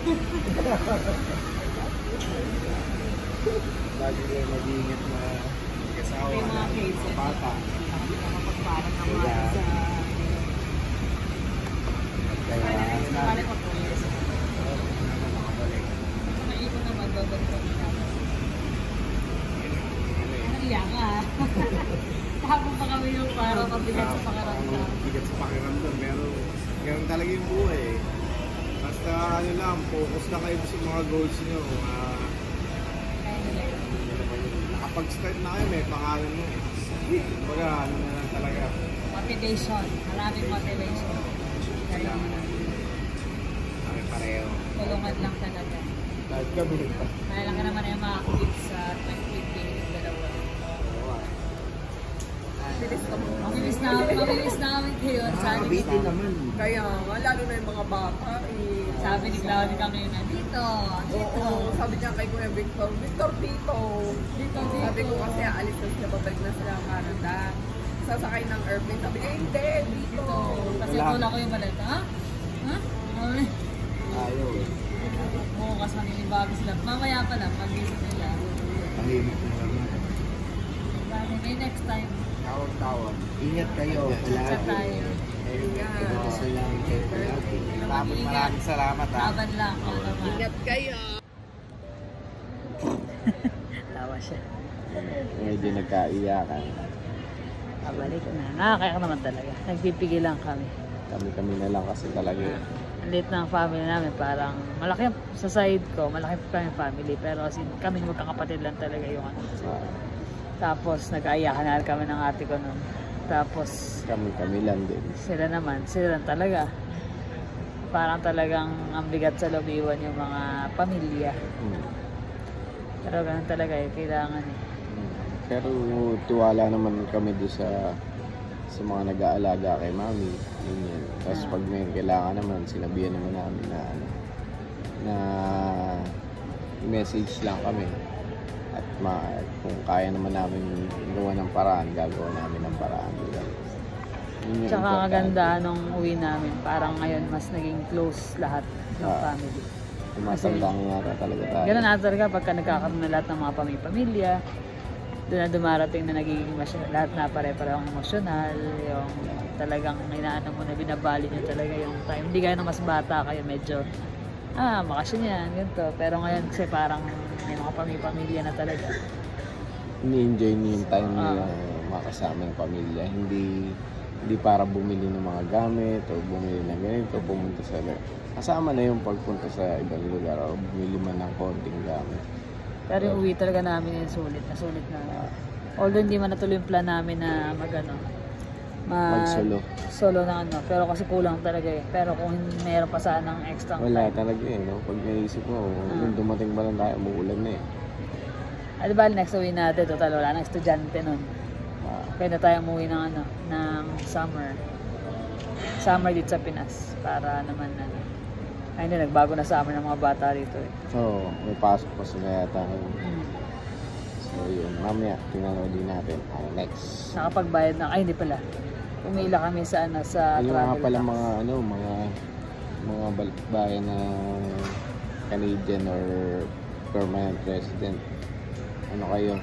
Lagi kayo mag-iingat na mag-asawa na mga bata. Parang ang mga sa... Kaya balik ako yun. Naipon naman, babalik ako naman. Naiyak ka ha? Tapos pa kami yung parang mabigat sa pakiramdam. Mabigat sa pakiramdam, pero ganun talaga yung buhay. Basta ano lang, focus lang kayo sa mga goals nyo. Nakapag-start na kayo, may pangalan mo eh. Kumbaga, ano na lang talaga. Motivation. Maraming motivation. Pare-pareho. Tulungan lang talaga. Kahit gabi. Kaya lang ka naman yung mga kids sa 2020 yung dalawa. Mamilis namin kayo. Nakakabitin naman. Kaya nga, lalo na yung mga bata. Sabi ni Claudia kami na dito. Oo, sabi niya kay Kuya Victor, Victor dito. Sabi ko kasi aalis na sila, babalik na sila ang Canada. Sasakay ng airplane. Sabi ko, hindi, dito. Kasi tula ko yung maleta. Ha? Ha? Ayaw eh. Bukas maninibago sila. Mamaya pa lang, mag-isip nila. Tahimik na naman. May next time. Tawag-tawag. Ingat kayo. Sa tayo. Ito sila ang lagi. Maraming salamat ha. Laban lang. Ingat kayo. Tawa siya. Medyo nagkaiyakan. Pabalik na. Nakakaya naman talaga. Nagpipigil lang kami. Kami na lang kasi talaga. Ang liit ng family namin. Parang malaki sa side ko. Malaki pa yung family. Pero kami magkakapatid lang talaga yung ano. Tapos nag-aayakan na kami ng ate ko nun. Tapos Kami lang din. sila lang talaga. Parang talagang ang bigat sa loob iwan yung mga pamilya. Pero ganun talaga eh, kailangan eh. Pero tiwala naman kami doon sa mga nag-aalaga kay mami. Yun. Tapos pag may kailangan naman, sinabihan naman namin na na message lang kami. At kung kaya naman namin gawa ng paraan, gagawa namin ng paraan. Tsaka kagandahan nung uwi namin, parang ngayon mas naging close lahat ng family. Tumatandang nga talaga tayo. Ganun na talaga pagka nagkakaroon na lahat ng mga pamilya. Doon na dumarating na nagiging lahat na pare-parehong emosyonal. Yung talagang inaano mo na binabali nyo talaga yung time. Hindi kayo na mas bata kayo, medyo bakasyon yan, ganito. Pero ngayon kasi parang may mga pamilya na talaga. Ini-enjoy niyo yung time niyo makasama yung pamilya. Hindi para bumili ng mga gamit o bumili ng ganito, pumunta sa kasama na yung pagpunta sa ibang lugar o bumili man ng konting gamit. Pero yung uwi talaga namin yung sulit na. Although hindi man natuloy yung plan namin na mag-solo ng ano. Pero kasi kulang talaga eh. Pero kung meron pa sana ng extra wala time. talaga eh. No? Pag naisip mo, kung dumating ba lang tayo, umuulan na eh. Di ba next uwi natin, total wala nang estudyante nun. Kaya na tayo umuwi ng ng summer dito sa Pinas para naman ay hindi, nagbago na summer ng mga bata dito eh. Oo, may pasok pa sila yata. So yun, mamaya tinanong din natin ang next. Nakapagbayad na, hindi pala. Umila kami sa sa yung travel pala tax. mga balikbayan na Canadian or permanent resident. Ano kayo?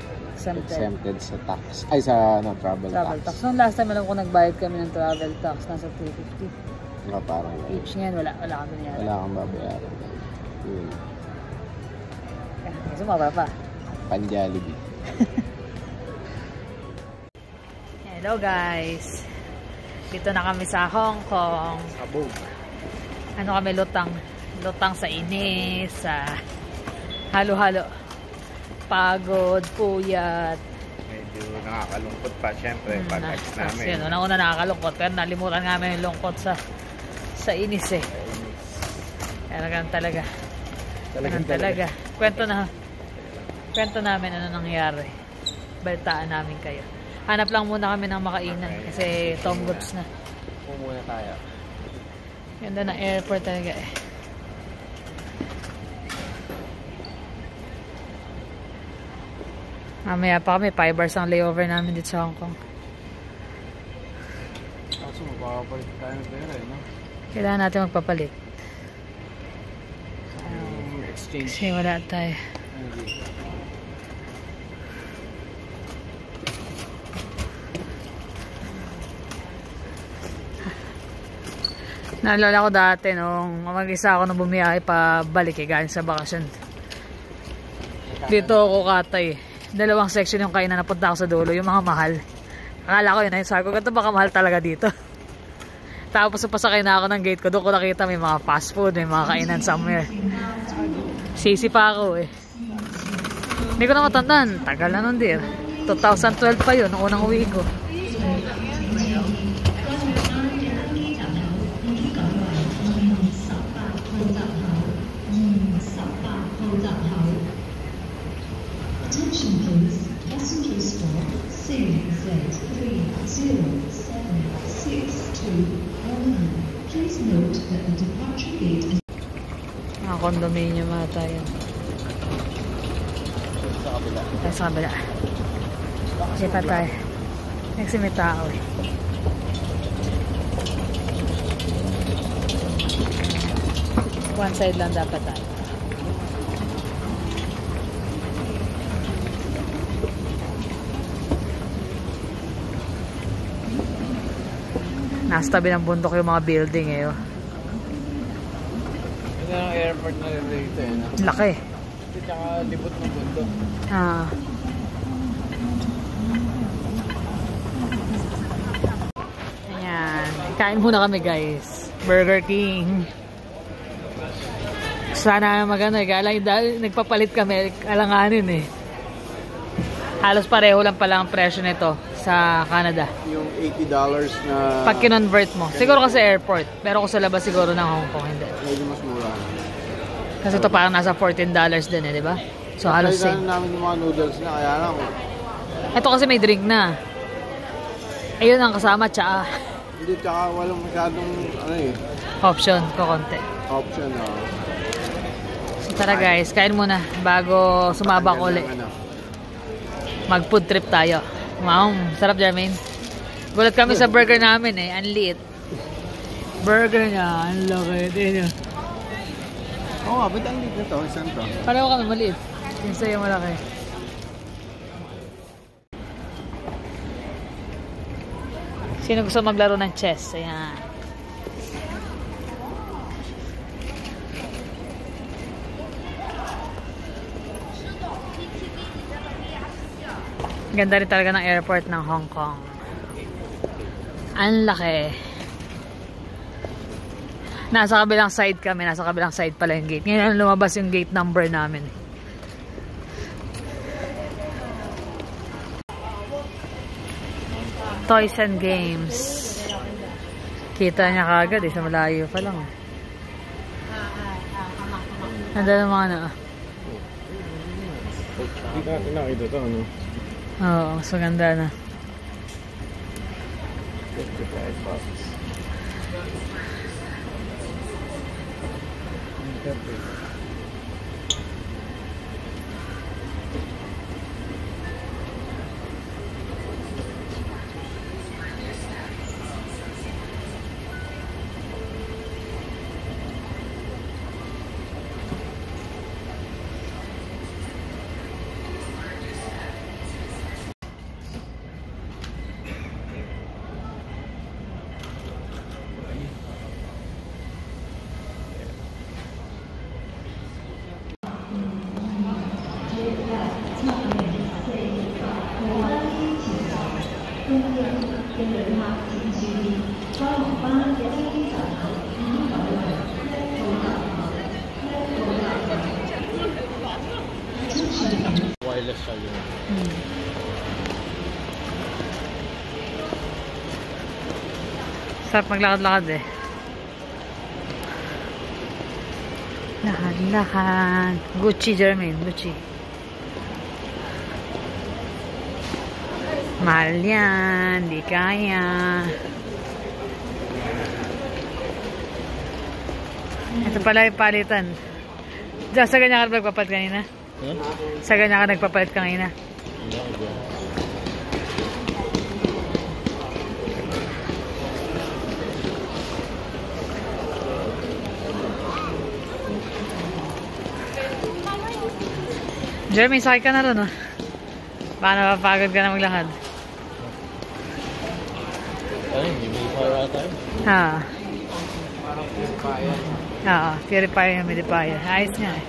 Exempted sa tax. Ay, sa travel tax. Noong last time alam ko nagbayad kami ng travel tax, nasa 350. Parang Each ngayon, wala kami niya. Wala kang babayaran. Yun. Kasi mababa pa. Pan-Jollibee. Hello guys. Dito na kami sa Hong Kong. Sabog. Ano kami, lutang sa inis, sa halo-halo. Pagod, puyat. Medyo nakakalungkot pa syempre pag-text namin. Yun, una nakakalungkot pero nalimutan namin yung lungkot sa inis eh. Talagang talaga. Kwento namin ano nangyari. Balitaan namin kayo. Hanap lang muna kami ng makainan kasi Tom Goods na. Upo muna tayo. Ganda ng airport talaga eh. Mamaya pa kami, 5 hours ang layover namin dito sa Hong Kong. Kaso magpapapalit tayo ng pera eh, no? Kailangan natin magpapalit. exchange. Kasi wala tayo. Naalala ko dati nung mag-isa ako nung bumiyahe pa balik galing sa bakasyon. Dito ako katay. Dalawang section yung kainan, napunta ako sa dulo, yung mga mahal. Akala ko yun ay sabi ko, ganito baka mahal talaga dito. Tapos pasakay na ako ng gate ko, doon ko nakita may mga fast food, may mga kainan somewhere. Sisi pa ako eh. Hindi ko na matandaan, tagal na nun dir. 2012 pa yun, nung unang uwi ko. Attention please, passengers for CZ307621. Please note that the departure gate is Mga condominium ata yun. Sa kabila. Tayo sa kabila. Kasi pa tayo. Kasi may tao eh. One side lang dapat tayo. Nasa tabi ng bundok yung mga building eh. Oh. Ito yung airport na rin dito eh. No? Laki. Ito tsaka libot ng bundok. Ah. Ayan. Kain muna kami guys. Burger King. Sana magano eh. Kaya lang dahil nagpapalit kami. Alanganin eh. Halos pareho lang pala ang presyo nito sa Canada. Yung $80 na... Pag kinonvert mo. Siguro kasi airport. Pero kung sa labas siguro ng Hong Kong, hindi. Medyo mas mura. Kasi ito parang nasa $14 din eh, di ba? So halos Kailangan same. namin yung mga noodles na, kaya lang. Ito kasi may drink na. Ayun ang kasama, tsaa. Hindi, tsaka walang masyadong, ano eh, Option, kukonti. option. So tara guys, kain muna bago sumabak uli. Mag food trip tayo. Wow, sarap Jermaine. Gulat kami sa burger namin eh, ang liit. Burger niya, ang laki din. Oo nga, ba't ang liit na to? Saan to? Pareho kami maliit. Yung sa'yo malaki. Sino gusto maglaro ng chess? Ayan. Ganda rin talaga ng airport ng Hong Kong. Ang laki. Nasa kabilang side kami. Nasa kabilang side pala yung gate. Ngayon lumabas yung gate number namin. Toys and games. Kita niya kagad eh. Sa malayo pa lang. Nandun ang mga ano. Hindi natin nakita to, ano? Oo, mas maganda na. 55 bucks. Wireless siya yun. Sarap maglakad-lakad eh. Lakad-lakad. Gucci, Jermaine. Gucci. Mahal yan. Di kaya. Ito pala yung palitan. Diyan, sa ganyan ka nagpapalit kanina? Sa ganyan ka nagpapalit kanina? Jeremy, sakay ka na ron, oh. Baka napapagod ka na maglakad. Ay, hindi para tayo. Ha. Oo, purifier yung humidifier. Ayos nga eh.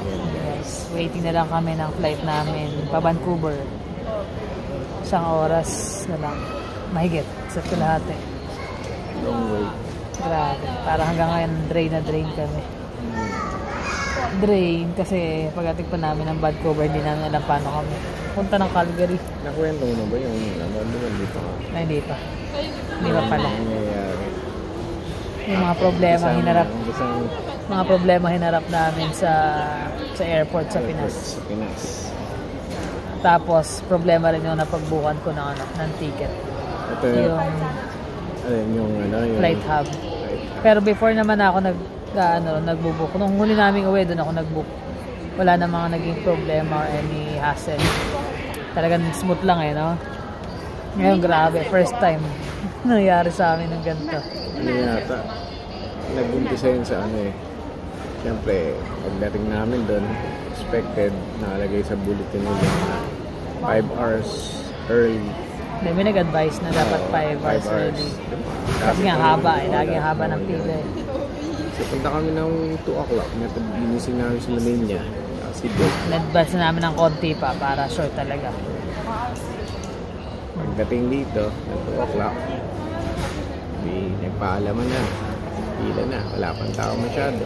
Yes, waiting na lang kami ng flight namin pa Vancouver. Isang oras na lang. Mahigit sa kalahati. Long way. Grabe. Para hanggang ngayon drain na drain kami. Drain kasi pagdating pa namin ng Vancouver hindi namin alam paano kami punta ng Calgary. Nakwento mo na ba yung hindi pa? Na hindi pa. Hindi pa pala. Nangyayari. Yung mga problema hinarap namin sa airport sa Pinas. Sa Pinas. Tapos problema rin yung napagbukan ko ng ticket. Ito yung flight hub. Pero before naman ako nagbo-book. Nung huli naming uwi, doon ako nag-book. Wala na mga naging problema or any hassle. Talagang smooth lang eh, no? Ngayon, grabe. First time nangyari sa amin ng ganito. Ano yata? Nag-umpisa yun sa Siyempre, pagdating namin doon, expected, nakalagay sa bulletin nila na 5 hours early. May nag-advise na dapat 5 hours early. Kasi nga haba eh. Laging haba ng pila eh. So, punta kami ng 2 o'clock. Ginising namin sa Manila. Si Doc. Nag-advance namin ng konti pa para sure talaga. Pagdating dito, ng 2 o'clock, nagpaalaman na. Pila na. Wala pang tao masyado.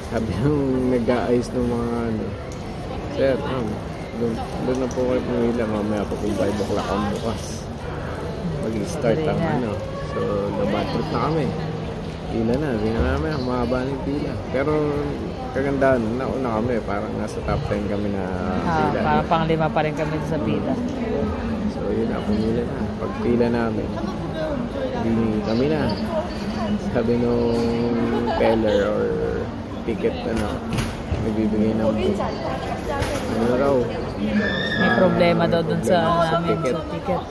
Sabi nung nag-aayos ng mga Sir, doon na po kayo pumila. Mamaya po kung 5 o'clock ang bukas. Mag-start ang So, nabatrip na kami. Pila na. Hindi na namin. Ang mahaba ng pila. Pero, kagandahan, nauna kami. Parang nasa top 10 kami na pila. Parang pang-5 pa rin kami sa pila. So, yun na. Pumila na. Pag pila namin, hindi kami na. Sabi nung teller or ticket, nagbibigay ng book. Raw? May problema daw dun sa namin ticket. sa ticket.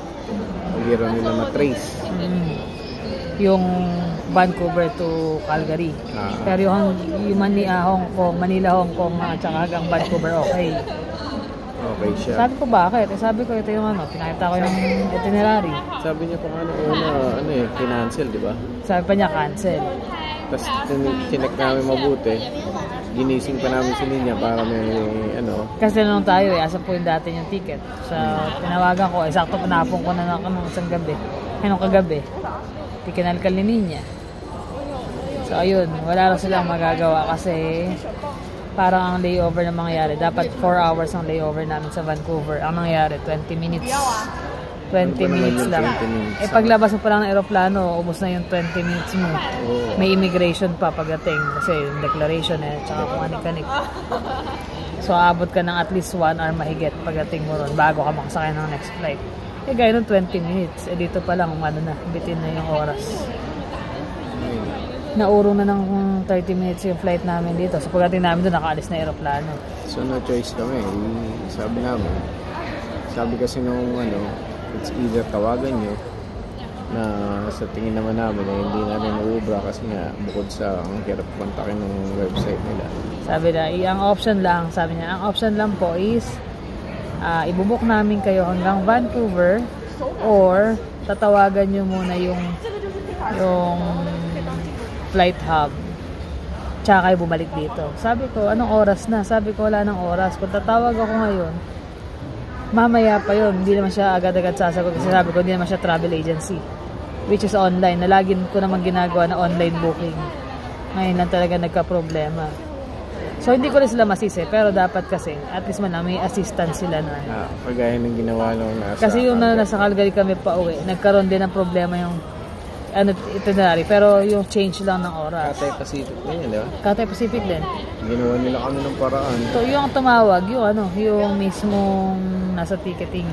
Hindi raw nila matrace. Yung Vancouver to Calgary. Pero yung Hong Kong, Manila, Hong Kong, at saka hanggang Vancouver, okay. Okay siya. Sabi ko bakit? Sabi ko ito yung pinakita ko yung itinerary. Sabi niya pa kinancel, di ba? Sabi pa niya cancel. Tapos chinek namin mabuti. Ginising pa namin si Ninya para may Kasi nung tayo asa po yung dati yung ticket. So, tinawagan ko, sakto panapong ko na nung isang gabi. Nung kagabi. Tikinalkal ni Ninya. So, ayun. Wala lang silang magagawa kasi parang ang layover na mangyayari. Dapat 4 hours ang layover namin sa Vancouver. Ang nangyayari, 20 minutes. 20 minutes lang. 20 minutes. Paglabas mo pa lang ng aeroplano, ubos na yung 20 minutes mo. May immigration pa pagdating. Kasi yung declaration tsaka kung anik-anik. So, aabot ka ng at least 1 hour mahigit pagdating mo ron bago ka makasakay ng next flight. Gaya nung 20 minutes. Dito pa lang, bitin na yung oras. Naurong na ng 30 minutes yung flight namin dito. So, pagdating namin doon, nakaalis na aeroplano. So, no choice kami. Sabi kasi nung it's either tawagan nyo na sa tingin naman namin hindi namin maubra kasi nga bukod sa ang hirap kontakin ng website nila. Sabi na, ang option lang po is ibubuk namin kayo hanggang Vancouver or tatawagan nyo muna yung flight hub tsaka kayo bumalik dito. Sabi ko, anong oras na? Sabi ko, wala nang oras. Kung tatawag ako ngayon, mamaya pa yun. Hindi naman siya agad-agad sasagot kasi sabi ko, hindi naman siya travel agency which is online. Nalagin ko naman ginagawa na online booking. Ngayon lang talaga nagka-problema. So, hindi ko rin sila masisi. Pero dapat kasi, at least man may assistance sila na. Kagaya ng ginawa nung kasi yung nasa Calgary kami pa uwi, nagkaroon din ng problema yung itinerary. Pero yung change lang ng oras. Cathay Pacific din yun, di ba? Cathay Pacific din. Ginawa nila kami ng paraan. So, yung tumawag, yung mismong nasa ticketing,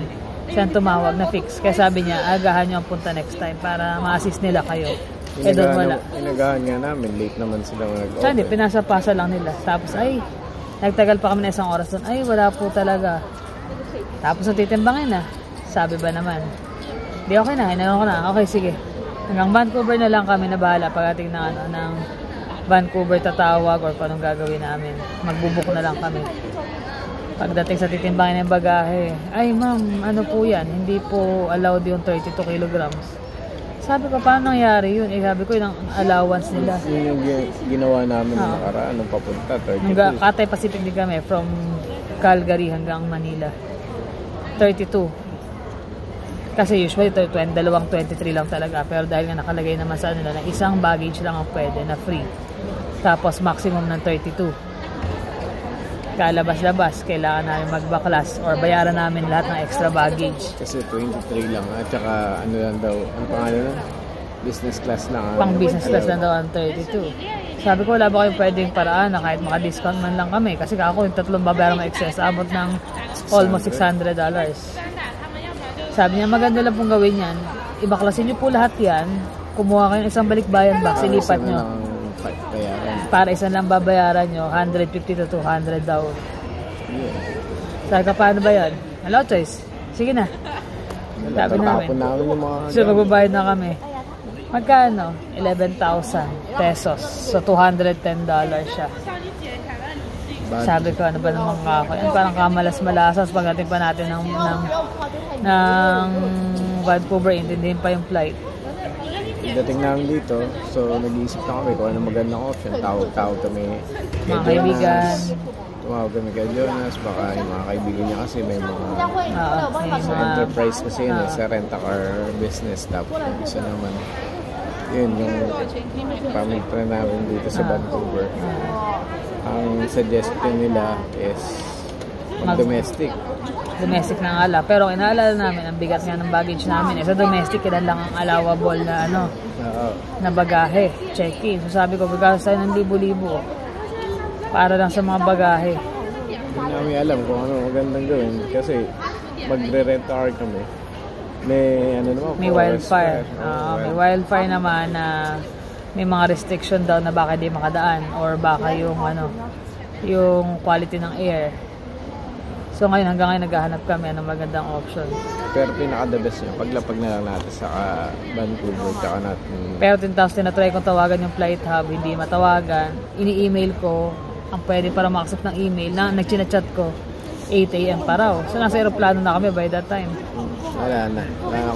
siyang tumawag na fix. Kaya sabi niya, agahan nyo ang punta next time para ma-assist nila kayo. Doon wala. Inagahan nga namin, late naman sila nag-open. Saan pinasa-pasa lang nila. Tapos, nagtagal pa kami na isang oras doon. Wala po talaga. Tapos, natitimbangin na. Sabi ba naman, okay na, hinanong ko na. Okay, sige. Hanggang Vancouver na lang kami na bahala pagdating ng Vancouver tatawag or paano gagawin namin. Magbubuk na lang kami. Pagdating sa titimbangin ng bagahe, ay ma'am, ano po yan? Hindi po allowed yung 32 kilograms. Sabi ko, paano nangyari yun? Sabi ko, yung allowance nila. Yun yung ginawa namin nung nakaraan, nung papunta, 32. Cathay Pacific din kami, from Calgary hanggang Manila. 32. Kasi usually, 23 lang talaga. Pero dahil nga nakalagay naman sa na isang baggage lang ang pwede na free. Tapos maximum ng 32. Kalabas-labas, kailangan namin magbaklas or bayaran namin lahat ng extra baggage. Kasi 23 lang at saka ano lang daw, ang pangalan nun? Business class lang. Pang business class lang daw ang 32. Sabi ko, wala ba kayong pwedeng paraan na kahit maka-discount man lang kami? Kasi ako yung tatlong babayaran ng excess, abot ng almost $600. Sabi niya, maganda lang pong gawin yan. Ibaklasin niyo po lahat yan. Kumuha kayo ng isang balikbayan box, ilipat niyo. Para isa lang babayaran nyo, 150 to 200 daw. Yeah. Sabi ka, paano ba yan? Hello, choice. Sige na. Sabi namin. So, magbabayad na kami. Magkano? 11,000 pesos. So, $210 siya. Sabi ko, ano ba naman ako? Yan, parang kamalas-malasas pagdating pa natin ng Vancouver, intindihin pa yung flight. Dating namin dito, so nag-iisip na kami kung ano magandang option. Tawag kami mga kaibigan. Tumawag kami kay Jonas, baka yung mga kaibigan niya kasi may mga sa enterprise kasi yun, sa rent-a-car business. Tapos isa naman, yun yung pamitra namin dito sa Vancouver. Ang suggestion nila is mag-domestic. Domestic na nga ala. Pero inaalala namin, ang bigat nga ng baggage namin. Sa domestic, kailan lang ang allowable na na bagahe. Check-in. So sabi ko, bigkas tayo ng libo-libo. Para lang sa mga bagahe. Hindi namin alam kung ano magandang gawin. Kasi magre-rent car kami. May ano naman. May wildfire. May wildfire naman na may mga restriction daw na baka di makadaan. Or baka yung yung quality ng air. So ngayon, hanggang ngayon naghahanap kami ng magandang option. Pero pinaka-the best niya, paglapag na lang natin sa Vancouver, tsaka natin... Pero 10,000 na-try kong tawagan yung flight hub, hindi matawagan. Ini-email ko, ang pwede para ma-accept ng email, na nag-chinachat ko, 8 a.m. pa raw. So nasa aeroplano na kami by that time. Wala na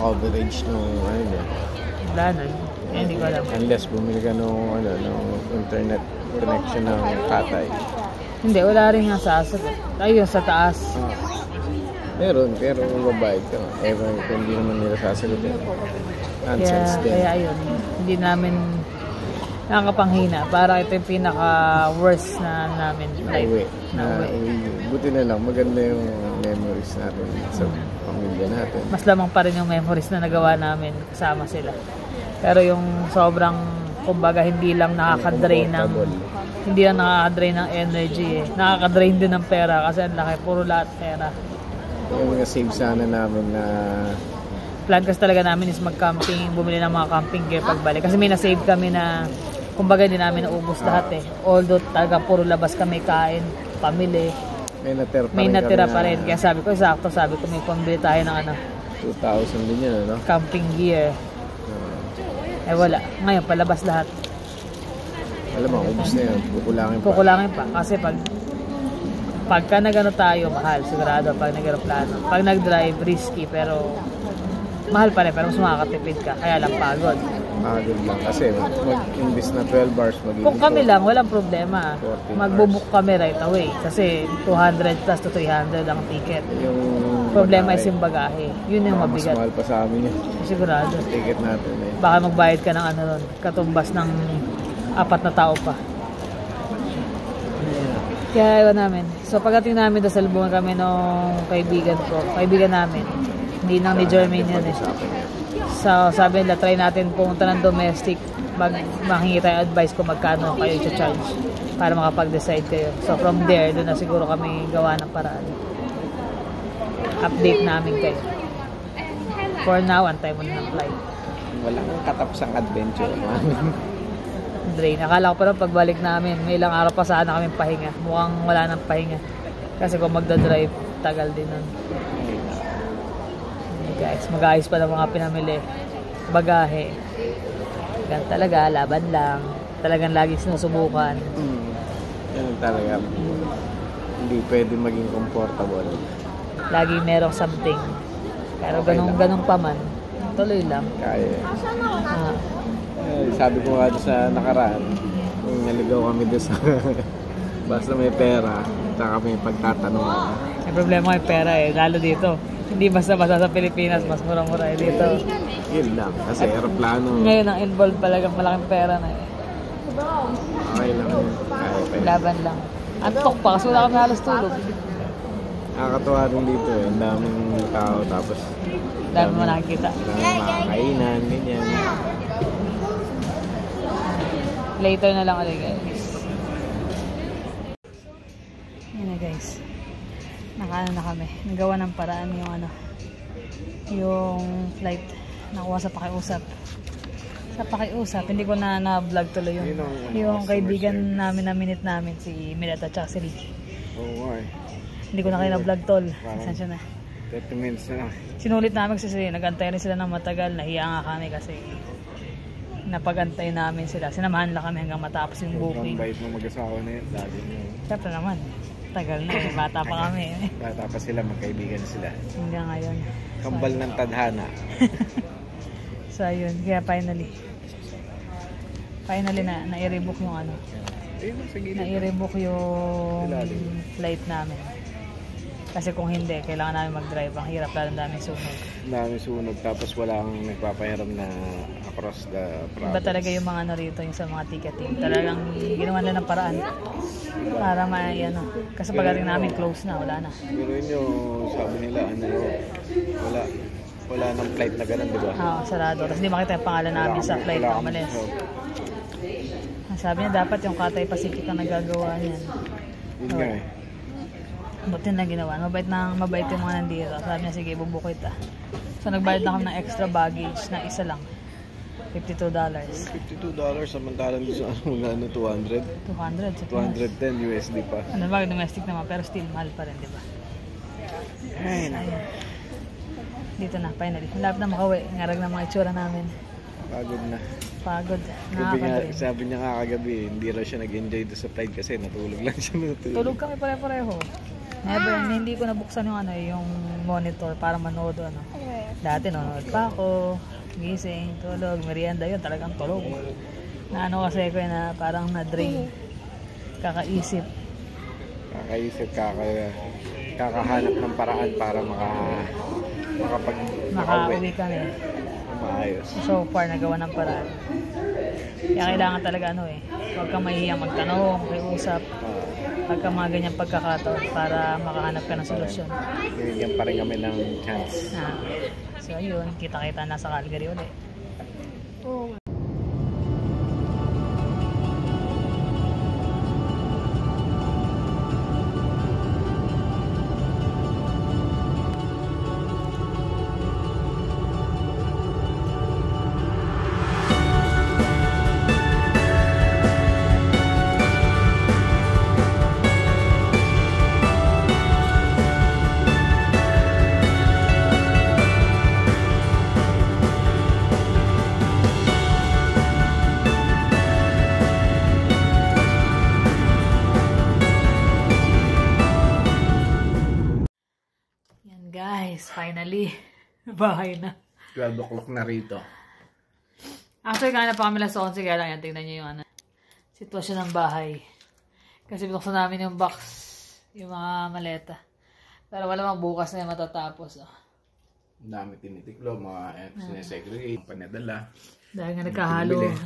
coverage nung Wala na. Hindi ko alam. Unless bumili ka nung internet connection ng Cathay. Hindi, wala rin nga sasagot. Ayun, sa taas. Meron, pero babayad ka. Kung hindi naman nila sasagutin. Nonsense din. Kaya ayun, hindi namin nakakapanghina. Para ito yung pinaka-worst na namin life. Buti na lang, maganda yung memories natin sa pamilya natin. Mas lamang pa rin yung memories na nagawa namin kasama sila. Pero yung sobrang, kumbaga, hindi lang nakaka-drain ng energy nakaka-drain din ng pera kasi ang laki, puro lahat pera. Yung save sana namin na plan kasi talaga namin is mag-camping, bumili ng mga camping gear pagbalik kasi may na-save kami na kumbaga hindi namin naubos lahat although talaga puro labas kami kain, pamili, may natira pa rin kaya sabi ko may pambili tayo ng 2,000 din yun camping gear. Wala, ngayon palabas lahat. Alam mo, ubus na yun. Kukulangin pa. Kasi pagka nagano tayo, mahal. Sigurado pag nag-aeroplano. Pag nag-drive, risky. Pero mahal pa rin. Pero mas makakatipid ka. Kaya lang pagod. Pagod lang. Kasi mag-imbis na 12 hours magiging. Kung kami lang, walang problema. Magbubuk kami right away. Kasi 200 plus to 300 ang ticket. Yung problema is yung bagahe. Yun yung mabigat. Mas mahal pa sa amin yun. Sigurado. Ticket natin Baka magbayad ka ng katumbas ng 4 na tao pa. Kaya iwan namin. So pagdating namin doon, salubungan kami nung kaibigan namin. Hindi nang ni Jermaine yun So sabi nila, try natin pumunta ng domestic. Mahingi tayo advice kung magkano kayo i-charge para makapag-decide kayo. So from there, doon na siguro kami gawa ng paraan. Update namin kayo. For now, antay mo na ng flight. Walang katapsang adventure namin. Drain. Akala ko pa rin pagbalik namin, may ilang araw pa sana kami pahinga. Mukhang wala nang pahinga. Kasi kung magdadrive, tagal din nun. Guys, mag-ayos pa ng mga pinamili. Bagahe. Gan talaga, laban lang. talagang lagi sinusubukan. Yan talaga. Hindi pwede maging comfortable. Lagi merong something. Pero Okay ganun pa man, tuloy lang. Kaya. Ah, Sabi ko nga doon sa nakaraan, nung naligaw kami doon sa basta may pera, tsaka may pagtatanungan. may problema may pera eh, lalo dito. Hindi basta-basta sa Pilipinas, mas mura-mura eh dito. Yun lang, kasi aeroplano, Ngayon ang involved talagang malaking pera na eh. okay lang yun. Kaya pa yun. Laban lang. Antok pa kasi wala kami halos tulog. Nakakatuwa rin dito eh, ang daming tao, tapos Dami mo nakikita. daming makakainan, ganyan. Later na lang ulit guys. Yan na guys. Nakaano na kami. Nagawa ng paraan yung flight. Nakuha sa pakiusap. Sa pakiusap, hindi ko na-vlog tuloy yung kaibigan namin na minute namin, si Milet at saka si Ricky. Oo nga eh. Hindi ko na kayo na-vlog tol. Pasensya na. 30 minutes na lang. Sinulit namin kasi nag-antay rin sila ng matagal. Nahiya nga kami kasi napag-antay namin sila. Sinamahan lang kami hanggang matapos yung Sobrang booking. bait ng mag-asawa na yun. Lagi nyo. Siyempre naman. Tagal na. Bata pa kami. Bata pa sila, magkaibigan sila. Hanggang ngayon. Kambal ng tadhana. So ayun. Kaya finally na-i-rebook yung Ayun, sa gilid. na-i-rebook yung Ilalim. flight namin. Kasi kung hindi, kailangan namin mag-drive. Ang hirap lalo daming sunog. Dami sunog, tapos wala kang nagpapahiram na across the province. Iba talaga yung mga rito, yung sa mga ticketing. Talagang ginawa nila ng paraan para kasi pagdating namin close na, wala na. Pero yun sabi nila, wala nang flight na ganun, di ba? Oo, sarado. Tapos hindi makita yung pangalan namin sa flight na umalis. Sabi niya dapat yung Cathay Pacific ang nagagawa niyan. Yun nga eh. Buti na ginawa. Mabait yung mga nandito. Sabi niya, sige, bubook kita. So, nagbayad na kami ng extra baggage na isa lang. $52. $52 samantalang sa 200? 200 sa Pinas. 210 USD pa. Ano ba, domestic naman, pero still mahal pa rin, di ba? Ay, Ayun. Dito na, finally. Malapit na makauwi. Ngarag na mga itsura namin. pagod na. Pagod. Gabi nga, sabi niya nga kagabi, hindi raw siya nag-enjoy doon sa flight kasi natulog lang siya. Tulog kami pare-pareho. Never, hindi ko nabuksan yung monitor para manood Dati nanonood pa ako, gising, tulog, merienda yun, talagang tulog. Na kasi ko na parang na-drain. Kakaisip. Kakahanap ng paraan para Makauwi kami. maayos. So far, nagawa ng paraan. Kaya kailangan talaga huwag kang mahihiyang magtanong, makiusap. Pag ka mga ganyang pagkakataon para makahanap ka ng solusyon. Binigyan pa rin kami ng chance. So ayun, kita-kita na sa Calgary ulit. Guys, finally, bahay na. 12 o'clock na rito. Actually, kanina pa kami alas 11, kaya lang yan, tingnan nyo yung sitwasyon ng bahay. Kasi binuksan namin yung box, yung mga maleta. Pero wala mang bukas na yung matatapos. Ang dami tinitiklo, mga sinesegregate, panadala. Dahil nga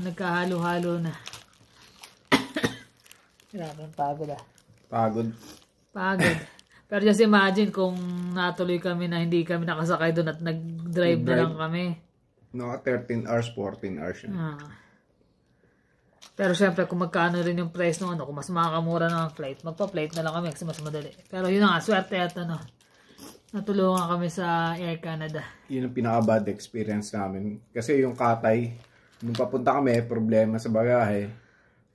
nagkahalo-halo na. Grabe, pagod Pagod. Pero just imagine kung natuloy kami na hindi kami nakasakay doon at nag-drive na lang kami. No, 13 hours, 14 hours yun. Pero syempre, kung magkano rin yung price ng kung mas makakamura na ang flight, magpa-flight na lang kami kasi mas madali. Pero yun nga, swerte at natulungan kami sa Air Canada. Yun ang pinaka-bad experience namin. Kasi yung Cathay, nung papunta kami, problema sa bagahe,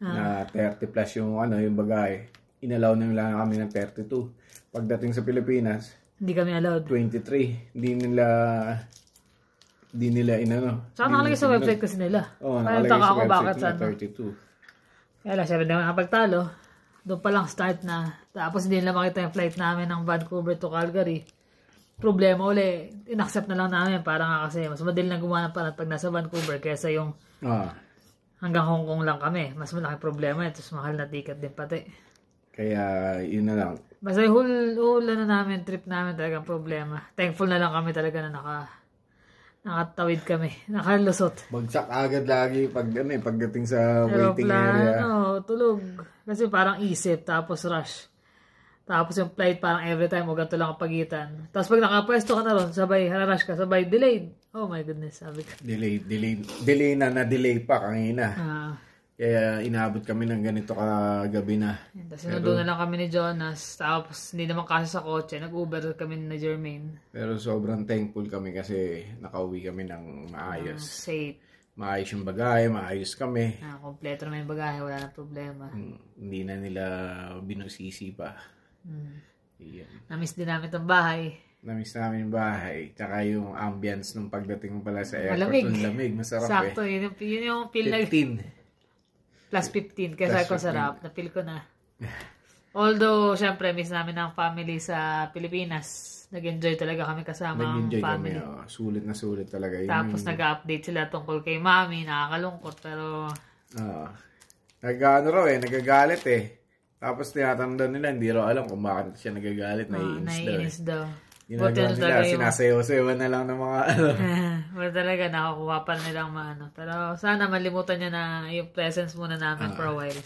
na 30 plus yung bagahe. Inalaw na lang kami ng 32. Pagdating sa Pilipinas, hindi kami allowed. 23. Hindi nila inano. Saka nakalagay sa website kasi nila. Oo, nakalagay sa website nila 32. Kaya lang, syempre naman nakapagtalo. Doon pa lang start na. Tapos hindi nila makita yung flight namin ng Vancouver to Calgary. Problema uli, inaccept na lang namin para nga kasi mas madali na gumawa ng parang pag nasa Vancouver kaysa yung hanggang Hong Kong lang kami. Mas malaki problema. Tapos mahal na ticket din pati. Kaya yun na lang. Basta yung whole namin, trip namin talagang problema. Thankful na lang kami talaga na nakatawid kami. Nakalusot. Bagsak agad lagi pagdating sa waiting area. Tulog. Kasi parang isip, tapos rush. Tapos yung flight parang every time, o ganito lang ang pagitan. Tapos pag nakapwesto ka na ron, sabay hararush ka, sabay delayed. Oh my goodness, sabi ko. Delay na-delay pa kanina. Kaya inabot kami ng ganito kagabi na. Tapos sinundo na lang kami ni Jonas. Tapos hindi naman kasi sa kotse. Nag-Uber kami ni Jermaine. Pero sobrang thankful kami kasi nakauwi kami ng maayos. Safe. Maayos yung bagahe, maayos kami. Kompleto naman yung bagahe, wala na problema. Hindi na nila binusisi pa. Yan. Namiss din namin itong bahay. Namiss namin yung bahay. Tsaka yung ambience nung pagdating mo pala sa airport. Malamig. Yung lamig, masarap Sakto, yun yung feel 15. Plus 15. Kaya sabi ko sarap. Na-feel ko na. Although, syempre, miss namin ang family sa Pilipinas. Nag-enjoy talaga kami kasama ang family. Kami. Sulit na sulit talaga. Tapos nag-update sila tungkol kay mami. Nakakalungkot. Pero... nagagalit eh. Tapos tinatanong nila, hindi raw alam kung bakit siya nagagalit. Naiinis daw. Ginagawa nila, sinasayaw-sayaw na lang ng mga Wala talaga, nakakuha pa nilang maano. Pero sana malimutan niya na yung presence muna namin for a while.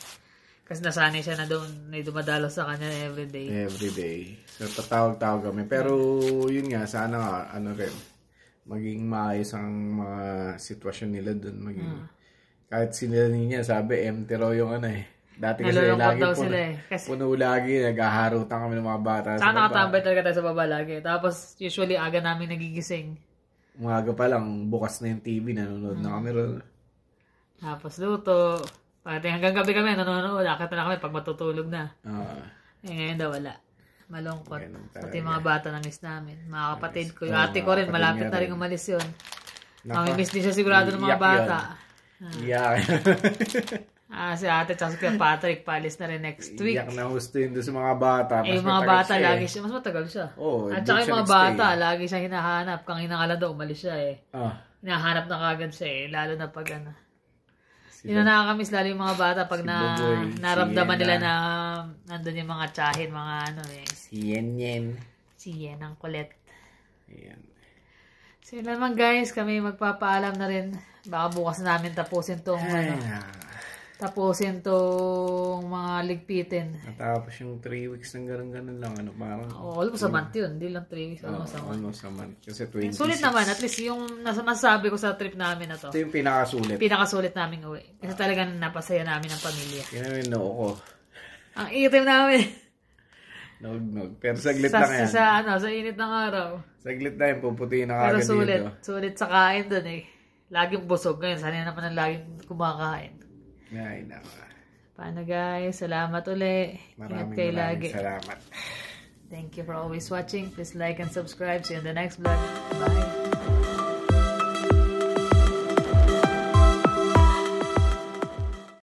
Kasi nasanay siya na doon, na dumadalo sa kanya everyday. Everyday. So, tatawag-tawag kami. Pero, yun nga, sana nga, maging maayos ang mga sitwasyon nila doon. Kahit sila niya, sabi, empty raw yung Dati kasi lagi puno lagi, naghaharutan kami ng mga bata. Sana nakatambay talaga tayo sa baba lagi. Tapos, usually, aga namin nagigising. Umaga pa lang, bukas na yung TV, nanonood na kami ron. Tapos, luto. Hanggang gabi kami, nanonood. Akit na kami pag matutulog na. Ngayon daw, wala. Malungkot. Pati mga bata na miss namin. Mga kapatid ko. Yung ate ko rin, malapit na rin umalis yun. Miss din siya sigurado ng mga bata. Si ate at si Patrick paalis na rin next week. Iyak na gusto yun doon sa mga bata. Yung mga bata lagi siya. Mas matagal siya. At saka yung mga bata, lagi siya hinahanap. Kang hinangala daw, umalis siya hinahanap na kagad siya Lalo na pag Yun na nakakamiss lalo yung mga bata pag naramdaman nila na nandun yung mga tsahin, mga Si Yen. Si Yen ang kulit. Ayan. So yun naman guys, kami magpapaalam na rin. Baka bukas namin tapusin tong mga ligpitin. Natapos yung 3 weeks ng ganun lang. Parang... almost a month yun. Hindi lang 3 weeks. Almost a month. Kasi 26. Sulit naman. At least yung masasabi ko sa trip namin na to. Ito yung pinakasulit. Pinakasulit namin uwi. Kasi talagang napasaya namin ang pamilya. Yan namin noo ko. Ang itim namin. Nog. Pero saglit lang yan. Sa init ng araw. Saglit na yan. Puputiin na kagad dito. Pero sulit sa kain dun Laging busog ngayon. Sanay naman ang laging kumakain. Ay, naman. Paano guys? Salamat uli. Maraming salamat. Thank you for always watching. Please like and subscribe. See you in the next vlog. Bye.